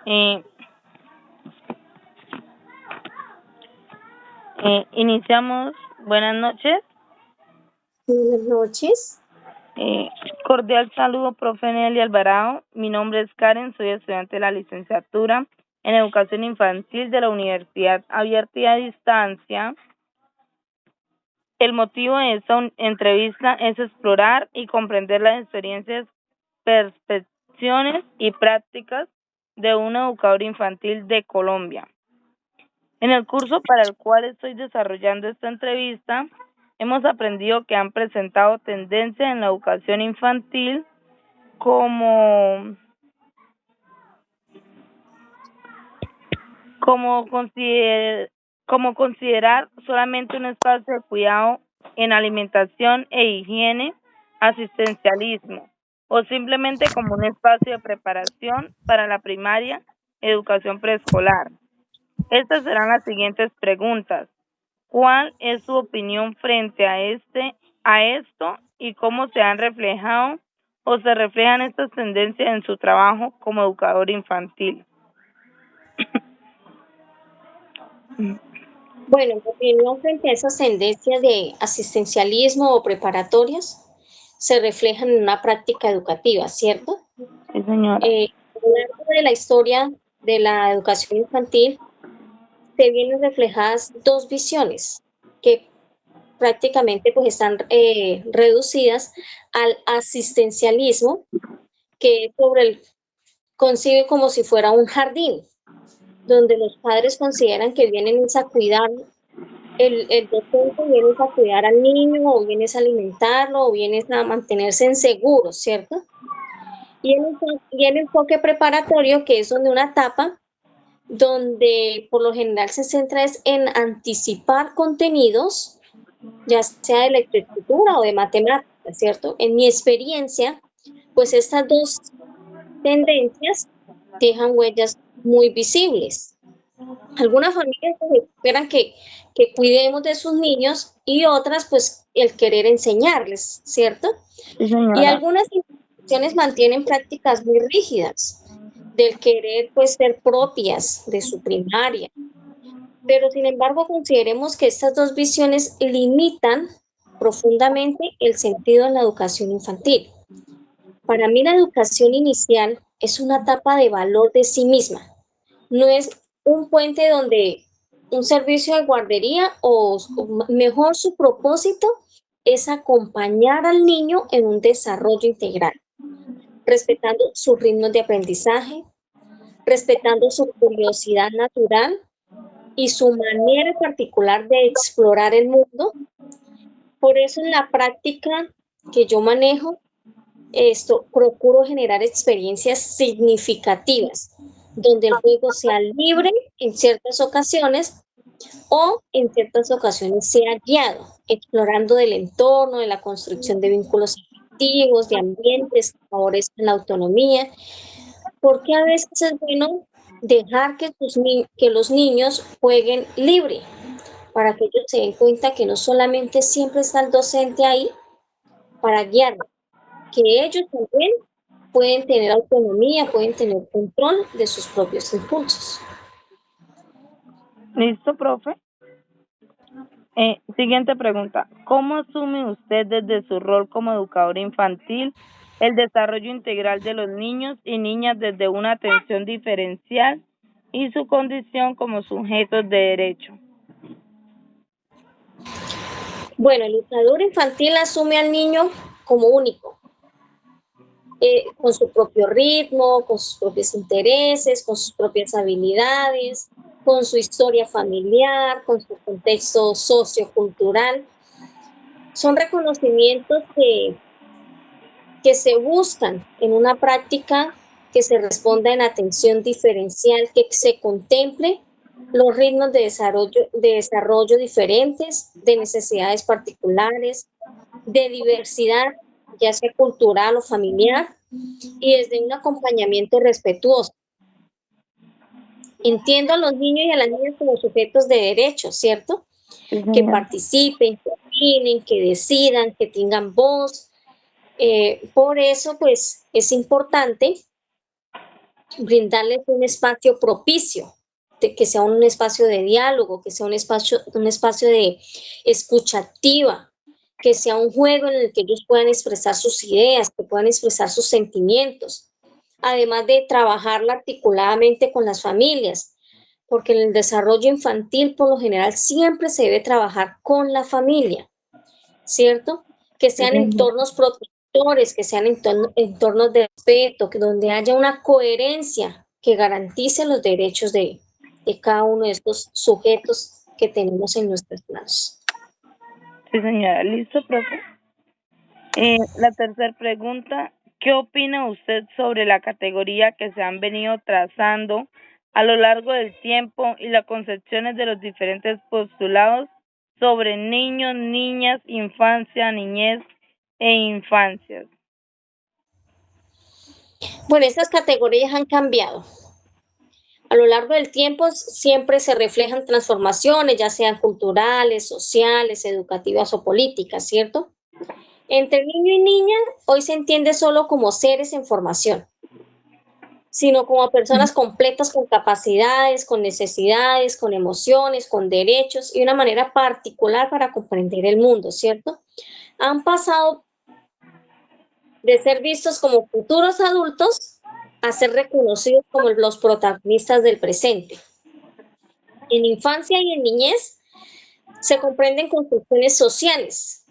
Eh, Iniciamos. Buenas noches. Buenas noches. Eh, Cordial saludo, profe Nelly Alvarado. Mi nombre es Karen, soy estudiante de la licenciatura en Educación Infantil de la Universidad Abierta y a Distancia. El motivo de esta entrevista es explorar y comprender las experiencias, percepciones y prácticas de un educador infantil de Colombia. En el curso para el cual estoy desarrollando esta entrevista, hemos aprendido que han presentado tendencias en la educación infantil como como consider- como considerar solamente un espacio de cuidado en alimentación e higiene, asistencialismo, o simplemente como un espacio de preparación para la primaria, educación preescolar. Estas serán las siguientes preguntas. ¿Cuál es su opinión frente a esto y cómo se han reflejado o se reflejan estas tendencias en su trabajo como educador infantil? Bueno, mi opinión frente a esas tendencias de asistencialismo o preparatorias se reflejan en una práctica educativa, ¿cierto? Sí, señora. A lo largo de la historia de la educación infantil se vienen reflejadas dos visiones que prácticamente pues están reducidas al asistencialismo, que es concibe como si fuera un jardín, donde los padres consideran que vienen a cuidar, el docente viene a cuidar al niño, o vienes a alimentarlo, o vienes a mantenerse en seguro, ¿cierto? Y el enfoque preparatorio, que es donde una etapa donde por lo general se centra es en anticipar contenidos, ya sea de lectoescritura o de matemáticas, ¿cierto? En mi experiencia, pues estas dos tendencias dejan huellas muy visibles. Algunas familias pues, esperan que cuidemos de sus niños y otras pues el querer enseñarles, ¿cierto? Sí, Y señora. algunas instituciones mantienen prácticas muy rígidas del querer pues ser propias de su primaria. Pero sin embargo consideremos que estas dos visiones limitan profundamente el sentido en la educación infantil. Para mí la educación inicial es una etapa de valor de sí misma. No es un puente donde un servicio de guardería o mejor su propósito es acompañar al niño en un desarrollo integral, respetando sus ritmos de aprendizaje, respetando su curiosidad natural y su manera particular de explorar el mundo. Por eso en la práctica que yo manejo, procuro generar experiencias significativas, donde el juego sea libre en ciertas ocasiones o en ciertas ocasiones sea guiado, explorando del entorno, de la construcción de vínculos afectivos, de ambientes que favorezcan la autonomía, porque a veces es bueno dejar que los niños jueguen libre, para que ellos se den cuenta que no solamente siempre está el docente ahí para guiarlos, que ellos también pueden tener autonomía, pueden tener control de sus propios impulsos. ¿Listo, profe? Siguiente pregunta. ¿Cómo asume usted desde su rol como educador infantil el desarrollo integral de los niños y niñas desde una atención diferencial y su condición como sujetos de derecho? Bueno, el educador infantil asume al niño como único, con su propio ritmo, con sus propios intereses, con sus propias habilidades, con su historia familiar, con su contexto sociocultural. Son reconocimientos que se buscan en una práctica que se responda en atención diferencial, que se contemple los ritmos de desarrollo diferentes, de necesidades particulares, de diversidad, ya sea cultural o familiar, y desde un acompañamiento respetuoso. Entiendo a los niños y a las niñas como sujetos de derechos, ¿cierto? Sí, Que señora. participen, que opinen, que decidan, que tengan voz. Por eso, pues, es importante brindarles un espacio propicio, que sea un espacio de diálogo, que sea un espacio de escucha activa, que sea un juego en el que ellos puedan expresar sus ideas, que puedan expresar sus sentimientos, además de trabajarla articuladamente con las familias, porque en el desarrollo infantil por lo general siempre se debe trabajar con la familia, ¿cierto? Que Sí, sean señora. entornos protectores, que sean entornos de respeto, que donde haya una coherencia que garantice los derechos de cada uno de estos sujetos que tenemos en nuestras manos. Sí, señora. ¿Listo, profe? La tercera pregunta, ¿qué opina usted sobre la categoría que se han venido trazando a lo largo del tiempo y las concepciones de los diferentes postulados sobre niños, niñas, infancia, niñez e infancias? Bueno, estas categorías han cambiado. A lo largo del tiempo siempre se reflejan transformaciones, ya sean culturales, sociales, educativas o políticas, ¿cierto? Entre niño y niña, hoy se entiende solo como seres en formación, sino como personas completas con capacidades, con necesidades, con emociones, con derechos y una manera particular para comprender el mundo, ¿cierto? Han pasado de ser vistos como futuros adultos a ser reconocidos como los protagonistas del presente. En infancia y en niñez se comprenden construcciones sociales,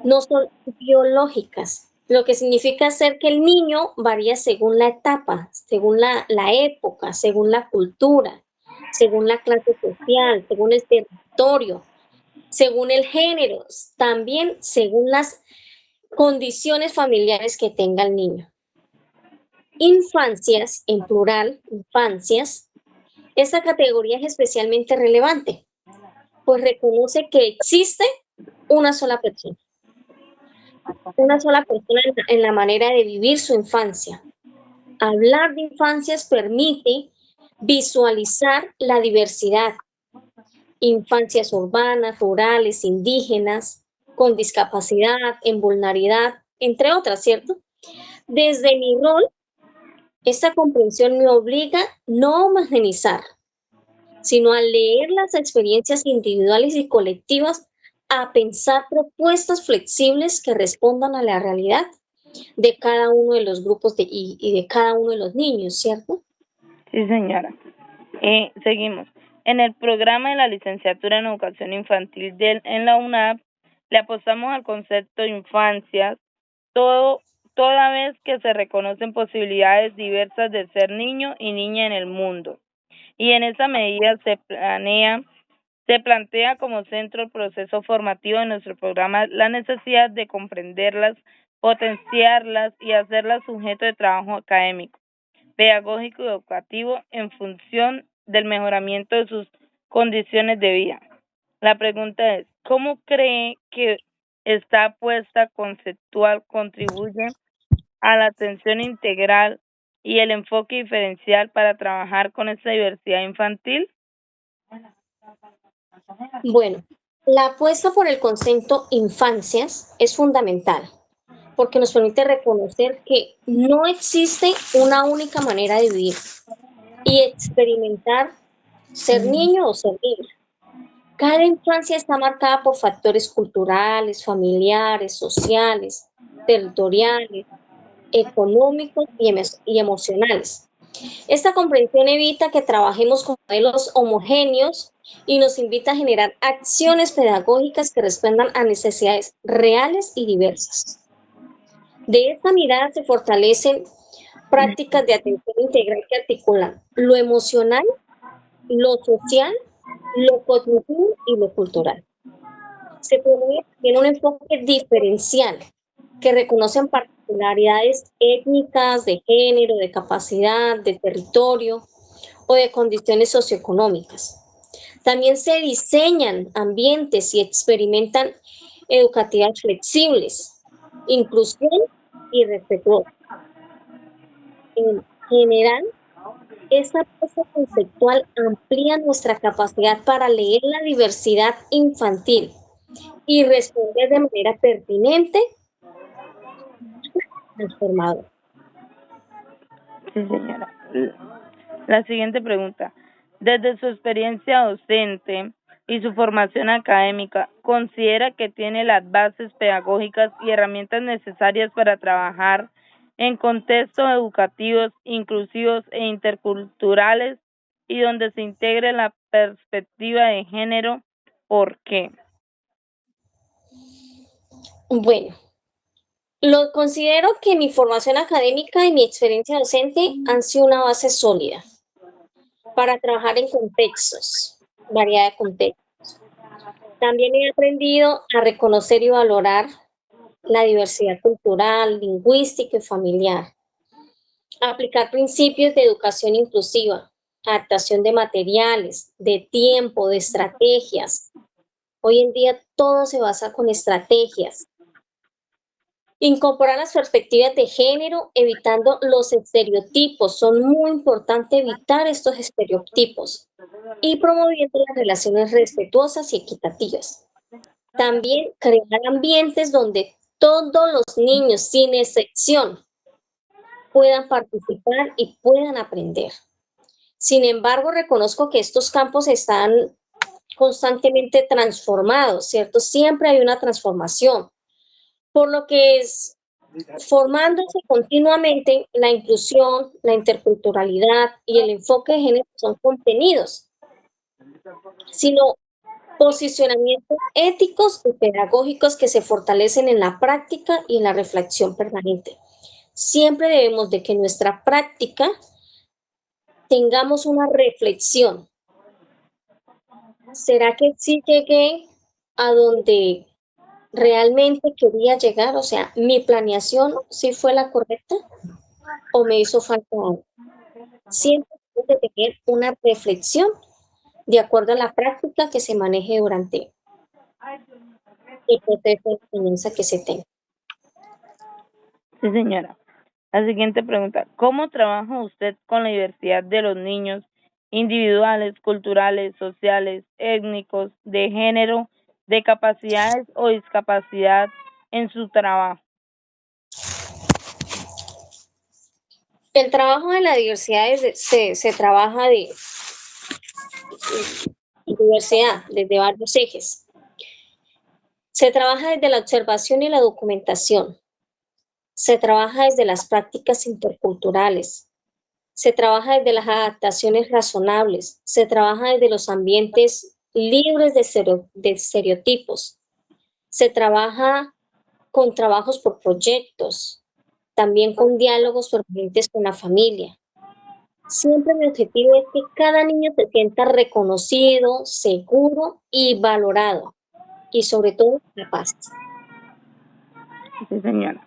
no son biológicas, lo que significa hacer que el niño varía según la etapa, según la época, según la cultura, según la clase social, según el territorio, según el género, también según las condiciones familiares que tenga el niño. Infancias, en plural, infancias, esta categoría es especialmente relevante, pues reconoce que existe una sola persona en la manera de vivir su infancia. Hablar de infancias permite visualizar la diversidad, infancias urbanas, rurales, indígenas, con discapacidad, en vulnerabilidad, entre otras, ¿cierto? Desde mi rol, esta comprensión me obliga no a homogeneizar, sino a leer las experiencias individuales y colectivas, a pensar propuestas flexibles que respondan a la realidad de cada uno de los grupos y de cada uno de los niños, ¿cierto? Sí, señora. Seguimos. En el programa de la licenciatura en educación infantil en la UNAP, le apostamos al concepto de infancias, todo, toda vez que se reconocen posibilidades diversas de ser niño y niña en el mundo. Y en esa medida se plantea como centro del proceso formativo de nuestro programa la necesidad de comprenderlas, potenciarlas y hacerlas sujeto de trabajo académico, pedagógico y educativo en función del mejoramiento de sus condiciones de vida. La pregunta es, ¿cómo cree que esta apuesta conceptual contribuye a la atención integral y el enfoque diferencial para trabajar con esta diversidad infantil? Bueno, la apuesta por el concepto infancias es fundamental porque nos permite reconocer que no existe una única manera de vivir y experimentar ser niño o ser niña. Cada infancia está marcada por factores culturales, familiares, sociales, territoriales, económicos y emocionales. Esta comprensión evita que trabajemos con modelos homogéneos y nos invita a generar acciones pedagógicas que respondan a necesidades reales y diversas. De esta mirada se fortalecen prácticas de atención integral que articulan lo emocional, lo social, lo cognitivo y lo cultural. Se promueve también un enfoque diferencial que reconocen particularidades étnicas, de género, de capacidad, de territorio o de condiciones socioeconómicas. También se diseñan ambientes y experimentan educativas flexibles, inclusión y respetuosa. En general, esta pieza conceptual amplía nuestra capacidad para leer la diversidad infantil y responder de manera pertinente y transformadora. Sí, señora. La siguiente pregunta. Desde su experiencia docente y su formación académica, ¿considera que tiene las bases pedagógicas y herramientas necesarias para trabajar en contextos educativos, inclusivos e interculturales y donde se integre la perspectiva de género? ¿Por qué? Bueno, lo considero que mi formación académica y mi experiencia docente han sido una base sólida para trabajar en contextos, variedad de contextos. También he aprendido a reconocer y valorar la diversidad cultural, lingüística y familiar, a aplicar principios de educación inclusiva, adaptación de materiales, de tiempo, de estrategias. Hoy en día todo se basa con estrategias. Incorporar las perspectivas de género, evitando los estereotipos. Son muy importantes evitar estos estereotipos y promoviendo las relaciones respetuosas y equitativas. También crear ambientes donde todos los niños, sin excepción, puedan participar y puedan aprender. Sin embargo, reconozco que estos campos están constantemente transformados, ¿cierto? Siempre hay una transformación, por lo que es formándose continuamente la inclusión, la interculturalidad y el enfoque de género son contenidos, sino posicionamientos éticos y pedagógicos que se fortalecen en la práctica y en la reflexión permanente. Siempre debemos de que en nuestra práctica tengamos una reflexión. ¿Será que sí llegué a donde realmente quería llegar? O sea, ¿mi planeación sí fue la correcta o me hizo falta algo? Siempre debemos de tener una reflexión de acuerdo a la práctica que se maneje durante el proceso de enseñanza que se tenga. Sí, señora. La siguiente pregunta. ¿Cómo trabaja usted con la diversidad de los niños individuales, culturales, sociales, étnicos, de género, de capacidades o discapacidad en su trabajo? El trabajo de la diversidad se trabaja de diversidad desde varios ejes. Se trabaja desde la observación y la documentación. Se trabaja desde las prácticas interculturales. Se trabaja desde las adaptaciones razonables. Se trabaja desde los ambientes libres de estereotipos. Se trabaja con trabajos por proyectos, también con diálogos permanentes con la familia. Siempre mi objetivo es que cada niño se sienta reconocido, seguro y valorado, y sobre todo capaz. Sí, señora.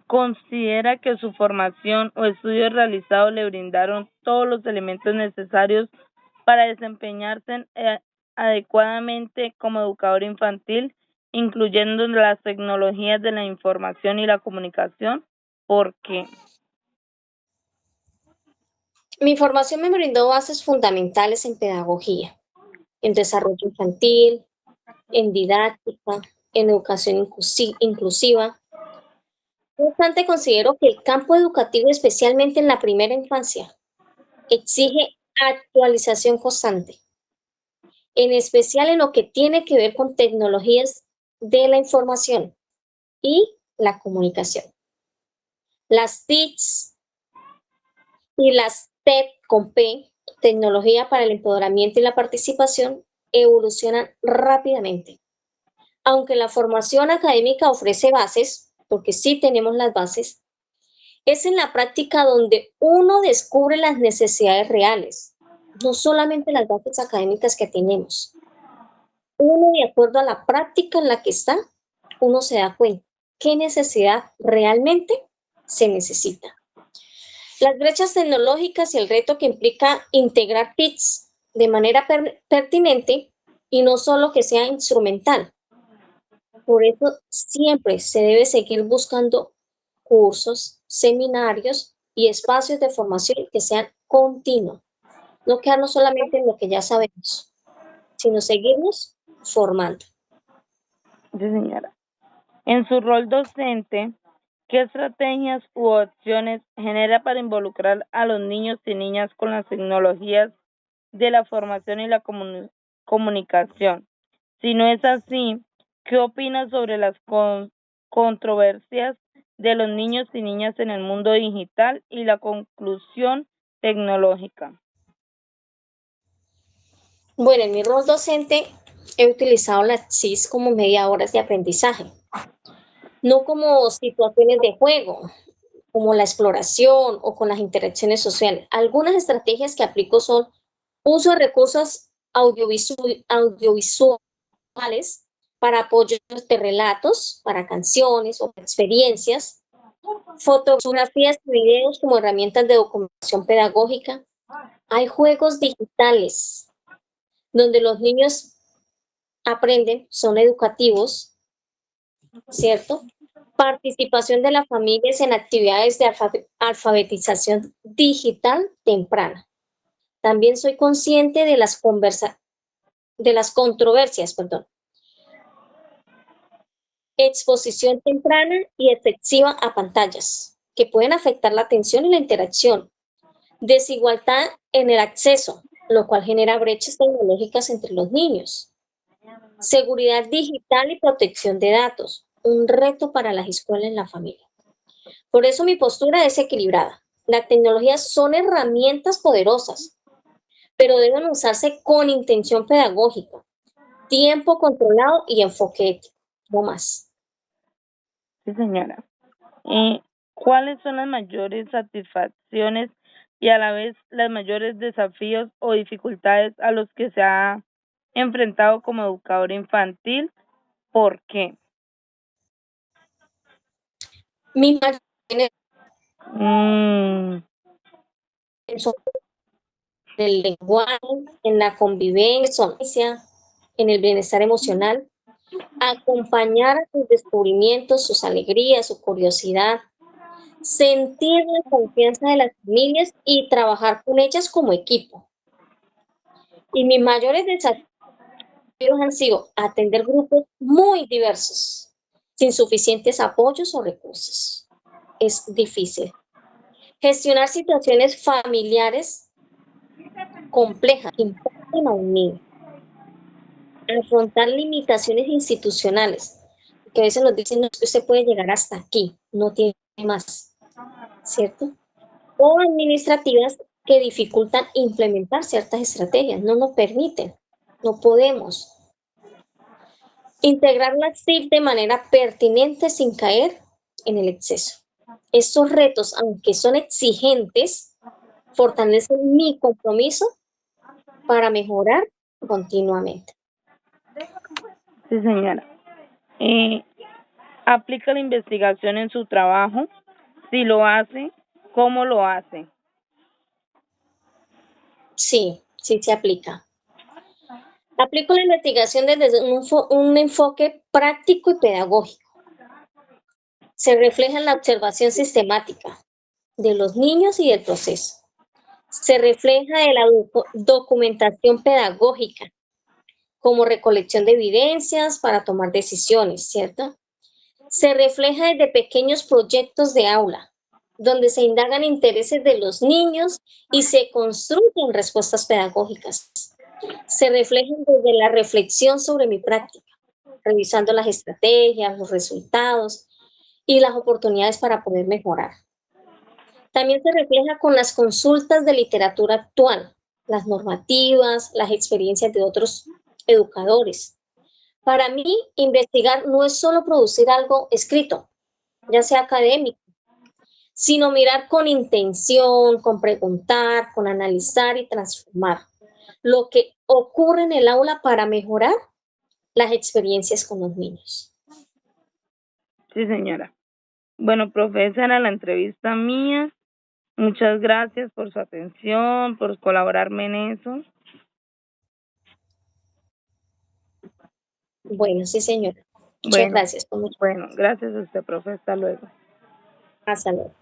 ¿Considera que su formación o estudios realizados le brindaron todos los elementos necesarios para desempeñarse adecuadamente como educador infantil, incluyendo las tecnologías de la información y la comunicación? ¿Por qué? Mi formación me brindó bases fundamentales en pedagogía, en desarrollo infantil, en didáctica, en educación inclusiva. No obstante, considero que el campo educativo, especialmente en la primera infancia, exige actualización constante, en especial en lo que tiene que ver con tecnologías de la información y la comunicación. Las TICs y las TEP con P, tecnología para el empoderamiento y la participación, evolucionan rápidamente. Aunque la formación académica ofrece bases, porque sí tenemos las bases, es en la práctica donde uno descubre las necesidades reales, no solamente las bases académicas que tenemos. Uno, de acuerdo a la práctica en la que está, uno se da cuenta qué necesidad realmente se necesita. Las brechas tecnológicas y el reto que implica integrar TICs de manera pertinente y no solo que sea instrumental. Por eso siempre se debe seguir buscando cursos, seminarios y espacios de formación que sean continuos. No quedarnos solamente en lo que ya sabemos, sino seguirnos formando. Sí, señora. En su rol docente, ¿Qué estrategias u opciones genera para involucrar a los niños y niñas con las tecnologías de la formación y la comunicación? Si no es así, ¿qué opinas sobre las controversias de los niños y niñas en el mundo digital y la conclusión tecnológica? Bueno, en mi rol docente he utilizado las CIS como media horas de aprendizaje, no como situaciones de juego, como la exploración o con las interacciones sociales. Algunas estrategias que aplico son uso de recursos audiovisuales para apoyos de relatos, para canciones o experiencias, fotografías y videos como herramientas de documentación pedagógica. Hay juegos digitales donde los niños aprenden, son educativos, ¿cierto? Participación de las familias en actividades de alfabetización digital temprana. También soy consciente de las controversias, perdón. Exposición temprana y excesiva a pantallas, que pueden afectar la atención y la interacción. Desigualdad en el acceso, lo cual genera brechas tecnológicas entre los niños. Seguridad digital y protección de datos, un reto para las escuelas y la familia. Por eso mi postura es equilibrada. Las tecnologías son herramientas poderosas, pero deben usarse con intención pedagógica, tiempo controlado y enfoque ético, no más. Sí, señora. ¿Cuáles son las mayores satisfacciones y a la vez los mayores desafíos o dificultades a los que se ha enfrentado como educador infantil? ¿Por qué? Mis mayores Mm, son en el lenguaje, en la convivencia, en el bienestar emocional, acompañar a sus descubrimientos, sus alegrías, su curiosidad, sentir la confianza de las familias y trabajar con ellas como equipo. Y mis mayores desafíos han sido atender grupos muy diversos, sin suficientes apoyos o recursos. Es difícil. Gestionar situaciones familiares complejas que impactan a un niño. Afrontar limitaciones institucionales, que a veces nos dicen, no, es que usted puede llegar hasta aquí, no tiene más, ¿cierto? O administrativas que dificultan implementar ciertas estrategias, no nos permiten, no podemos. Integrar las TIC de manera pertinente sin caer en el exceso. Estos retos, aunque son exigentes, fortalecen mi compromiso para mejorar continuamente. sí, señora. Eh, ¿Aplica la investigación en su trabajo? Si lo hace, ¿cómo lo hace? Sí, sí se aplica. Aplico la investigación desde un enfoque práctico y pedagógico. Se refleja en la observación sistemática de los niños y del proceso. Se refleja en la documentación pedagógica, como recolección de evidencias para tomar decisiones, ¿cierto? Se refleja desde pequeños proyectos de aula, donde se indagan intereses de los niños y se construyen respuestas pedagógicas. Se reflejan desde la reflexión sobre mi práctica, revisando las estrategias, los resultados y las oportunidades para poder mejorar. También se refleja con las consultas de literatura actual, las normativas, las experiencias de otros educadores. Para mí, investigar no es solo producir algo escrito, ya sea académico, sino mirar con intención, con preguntar, con analizar y transformar lo que ocurre en el aula para mejorar las experiencias con los niños. Sí, señora. Bueno, profesora, la entrevista mía. Muchas gracias por su atención, por colaborarme en eso. Bueno, sí, señora. Muchas Bueno, gracias por mucho. bueno, gracias a usted, profe. Hasta luego. Hasta luego.